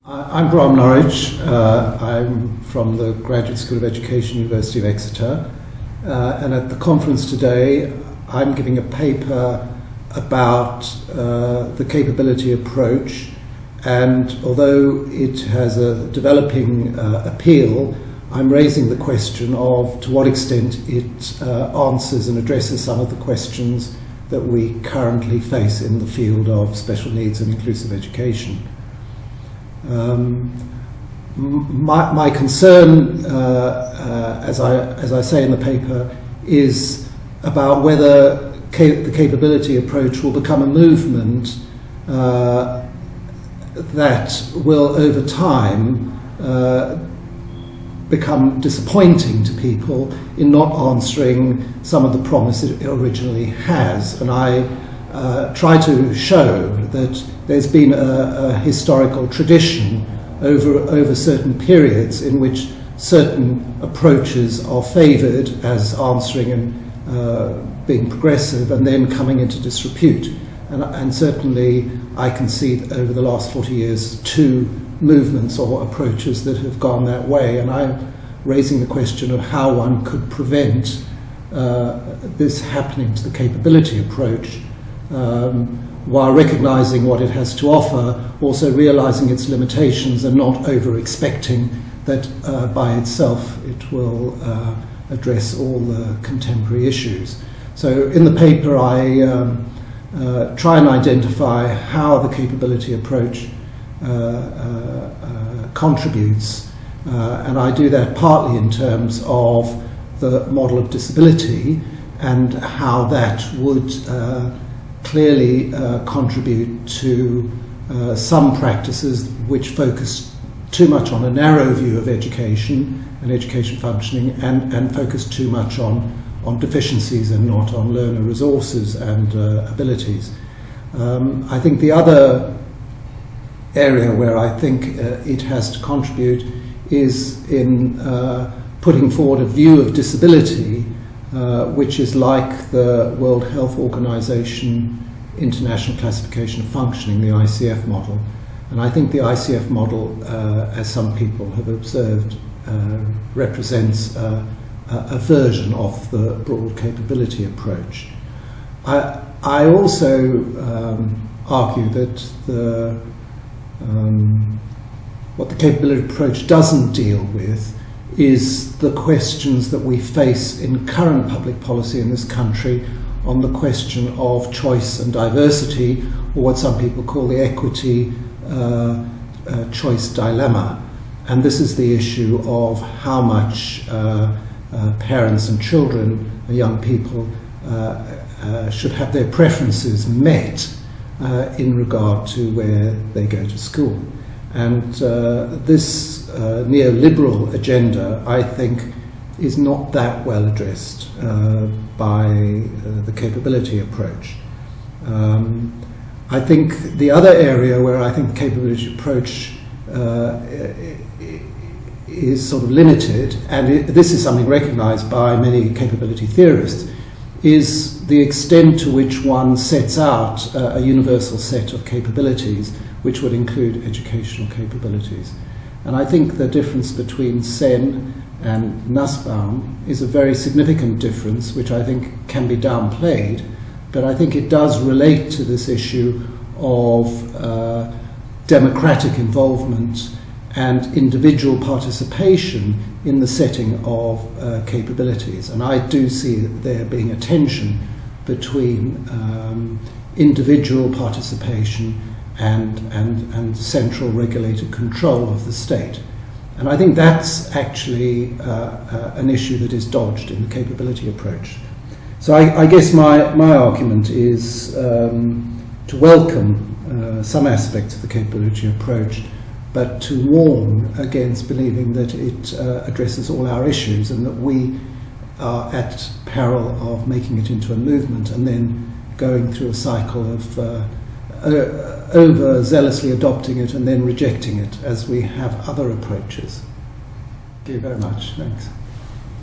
I'm Brahm Norwich. I'm from the Graduate School of Education, University of Exeter. And at the conference today, I'm giving a paper about the capability approach. And although it has a developing appeal, I'm raising the question of to what extent it answers and addresses some of the questions that we currently face in the field of special needs and inclusive education. My concern, as I say in the paper, is about whether the capability approach will become a movement that will, over time, become disappointing to people in not answering some of the promise it originally has. And I try to show that there's been a historical tradition over certain periods in which certain approaches are favoured as answering and being progressive and then coming into disrepute. And certainly I can see over the last 40 years two movements or approaches that have gone that way, and I'm raising the question of how one could prevent this happening to the capability approach, while recognising what it has to offer, also realising its limitations and not over-expecting that by itself it will address all the contemporary issues. So in the paper I try and identify how the capability approach contributes, and I do that partly in terms of the model of disability and how that would clearly contribute to some practices which focus too much on a narrow view of education and education functioning and focus too much on deficiencies and not on learner resources and abilities. I think the other area where I think it has to contribute is in putting forward a view of disability which is like the World Health Organization International Classification of Functioning, the ICF model. And I think the ICF model, as some people have observed, represents a version of the broad capability approach. I also argue that what the capability approach doesn't deal with is the questions that we face in current public policy in this country on the question of choice and diversity, or what some people call the equity choice dilemma. And this is the issue of how much parents and children, young people, should have their preferences met in regard to where they go to school. And this neoliberal agenda, I think, is not that well addressed by the capability approach. I think the other area where I think the capability approach is sort of limited, and this is something recognised by many capability theorists, is the extent to which one sets out a universal set of capabilities which would include educational capabilities. And I think the difference between SEN and Nussbaum is a very significant difference, which I think can be downplayed, but I think it does relate to this issue of democratic involvement and individual participation in the setting of capabilities. And I do see there being a tension between individual participation and central regulated control of the state. And I think that's actually an issue that is dodged in the capability approach. So I guess my argument is to welcome some aspects of the capability approach, but to warn against believing that it addresses all our issues and that we are at peril of making it into a movement and then going through a cycle of over-zealously adopting it and then rejecting it as we have other approaches. Thank you very much. Thanks.